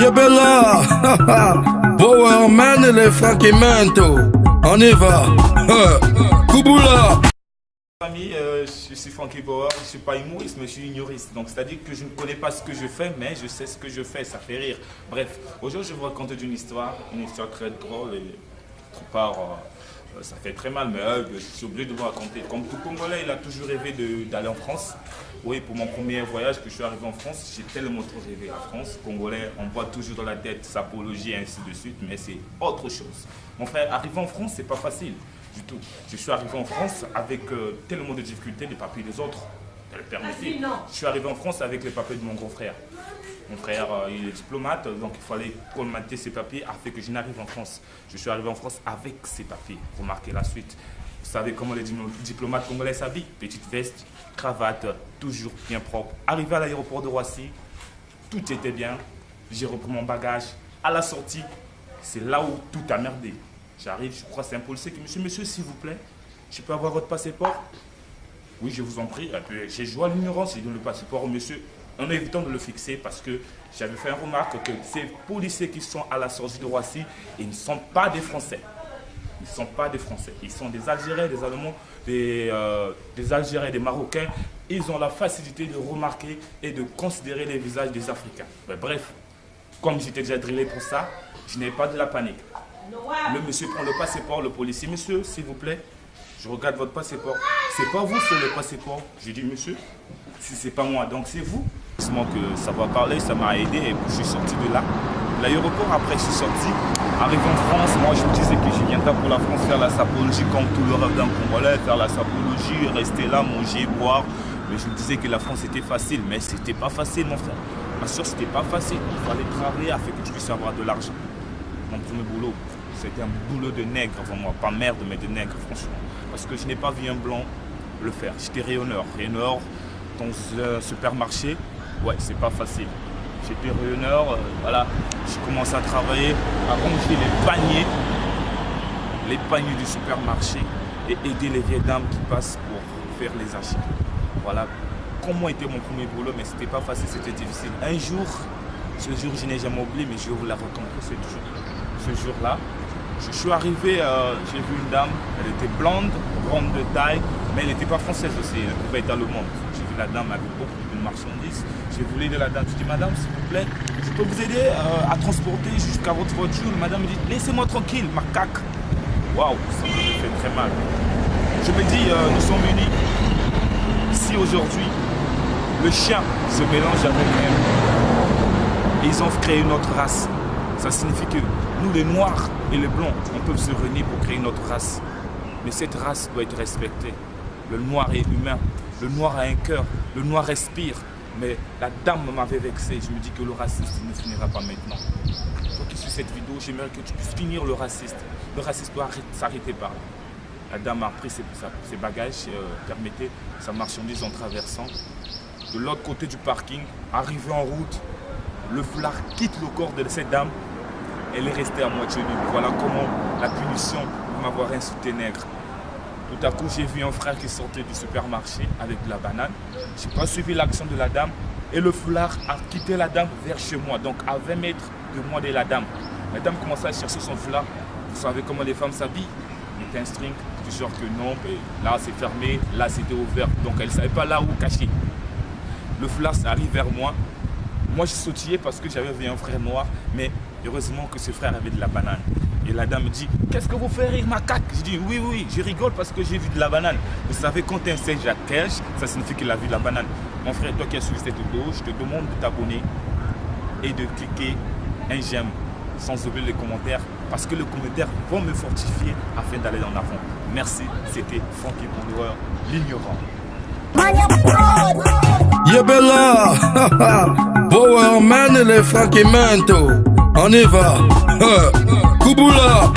Yebella, Powerman et les Frankimento. On y va. Kubula. Amis, je suis Frankie Power, je ne suis pas humoriste, mais je suis humoriste. Donc, c'est-à-dire que je ne connais pas ce que je fais, mais je sais ce que je fais, ça fait rire. Bref, aujourd'hui, je vais vous raconter une histoire très drôle. Et quelque part, ça fait très mal, mais je suis obligé de vous raconter. Comme tout Congolais, il a toujours rêvé d'aller en France. Oui, pour mon premier voyage que je suis arrivé en France, j'ai tellement trop rêvé à France. Congolais, on voit toujours dans la tête sapologie et ainsi de suite, mais c'est autre chose. Mon frère, arriver en France, c'est pas facile. Du tout. Je suis arrivé en France avec tellement de difficultés, les papiers des autres. Permettez. Je suis arrivé en France avec les papiers de mon grand frère. Mon frère, il est diplomate, donc il fallait colmater ses papiers afin que je n'arrive en France. Je suis arrivé en France avec ses papiers. Remarquez la suite. Vous savez comment les diplomates congolais s'habillent. Petite veste, cravate, toujours bien propre. Arrivé à l'aéroport de Roissy, tout était bien. J'ai repris mon bagage. À la sortie, c'est là où tout a merdé. J'arrive, je crois que c'est un policier qui me dit « Monsieur, s'il vous plaît, je peux avoir votre passeport ?» Oui, je vous en prie. J'ai joué à l'ignorance, j'ai donné le passeport au monsieur en évitant de le fixer parce que j'avais fait une remarque que ces policiers qui sont à la sortie de Roissy, ils ne sont pas des Français. Ils ne sont pas des Français. Ils sont des Algériens, des Allemands, des Algériens, des Marocains. Ils ont la facilité de remarquer et de considérer les visages des Africains. Mais bref, comme j'étais déjà drillé pour ça, je n'ai pas de la panique. Le monsieur prend le passeport, le policier. Monsieur, s'il vous plaît, je regarde votre passeport. C'est pas vous sur le passeport. J'ai dit, monsieur, si c'est pas moi, donc c'est vous. Heureusement que ça va parler, ça m'a aidé et puis je suis sorti de là. L'aéroport, après, je suis sorti. Arrivé en France, moi, je me disais que je viens pour la France faire la sapologie comme tout le rêve d'un Congolais, faire la sapologie, rester là, manger, boire. Mais je me disais que la France était facile, mais c'était pas facile, mon frère. Ma soeur, c'était pas facile. Il fallait travailler afin que tu puisses avoir de l'argent. Mon premier boulot, c'était un boulot de nègre avant moi, pas merde, mais de nègre, franchement. Parce que je n'ai pas vu un blanc le faire. J'étais rayonneur. Rayonneur dans un supermarché, ouais, c'est pas facile. J'étais rayonneur, voilà, j'ai commencé à travailler, à ranger les paniers du supermarché et aider les vieilles dames qui passent pour faire les achats. Voilà comment était mon premier boulot, mais c'était pas facile, c'était difficile. Un jour, ce jour je n'ai jamais oublié, mais je vais vous la raconter ce jour-là. Je suis arrivé, j'ai vu une dame, elle était blonde, grande de taille, mais elle n'était pas française aussi, elle pouvait être allemande. J'ai vu la dame avec beaucoup de marchandises. J'ai voulu aider la dame. Je dis, madame, s'il vous plaît, je peux vous aider à transporter jusqu'à votre voiture. Madame me dit, laissez-moi tranquille, macaque. Waouh, ça me fait très mal. Je me dis, nous sommes unis. Si aujourd'hui, le chien se mélange avec elle, et ils ont créé une autre race, ça signifie que nous, les Noirs et les Blancs, on peut se réunir pour créer une autre race. Mais cette race doit être respectée. Le Noir est humain, le Noir a un cœur, le Noir respire. Mais la dame m'avait vexé. Je me dis que le racisme ne finira pas maintenant. Toi qui suis cette vidéo, j'aimerais que tu puisses finir le racisme. Le racisme doit s'arrêter par là. La dame a pris ses bagages, permettez sa marchandise en traversant. De l'autre côté du parking, arrivé en route, le foulard quitte le corps de cette dame. Elle est restée à moitié nue. Voilà comment la punition de m'avoir insulté nègre. Tout à coup, j'ai vu un frère qui sortait du supermarché avec de la banane. Je n'ai pas suivi l'action de la dame et le foulard a quitté la dame vers chez moi, donc à 20 mètres de moi de la dame. La dame commençait à chercher son foulard. Vous savez comment les femmes s'habillent? Il était un string, du genre que non, là c'est fermé, là c'était ouvert, donc elle ne savait pas là où cacher. Le foulard arrive vers moi. Moi, j'ai sautillé parce que j'avais vu un frère noir, mais heureusement que ce frère avait de la banane. Et la dame me dit, qu'est-ce que vous faites rire, macaque? Je dis, oui, je rigole parce que j'ai vu de la banane. Vous savez, quand un singe à cage, ça signifie qu'il a vu de la banane. Mon frère, toi qui as suivi cette vidéo, je te demande de t'abonner et de cliquer un j'aime, sans oublier les commentaires, parce que les commentaires vont me fortifier afin d'aller en avant. Merci, c'était Frankie Power, l'ignorant. Yebella, Powerman et les Frankimento. On y va. Kubula.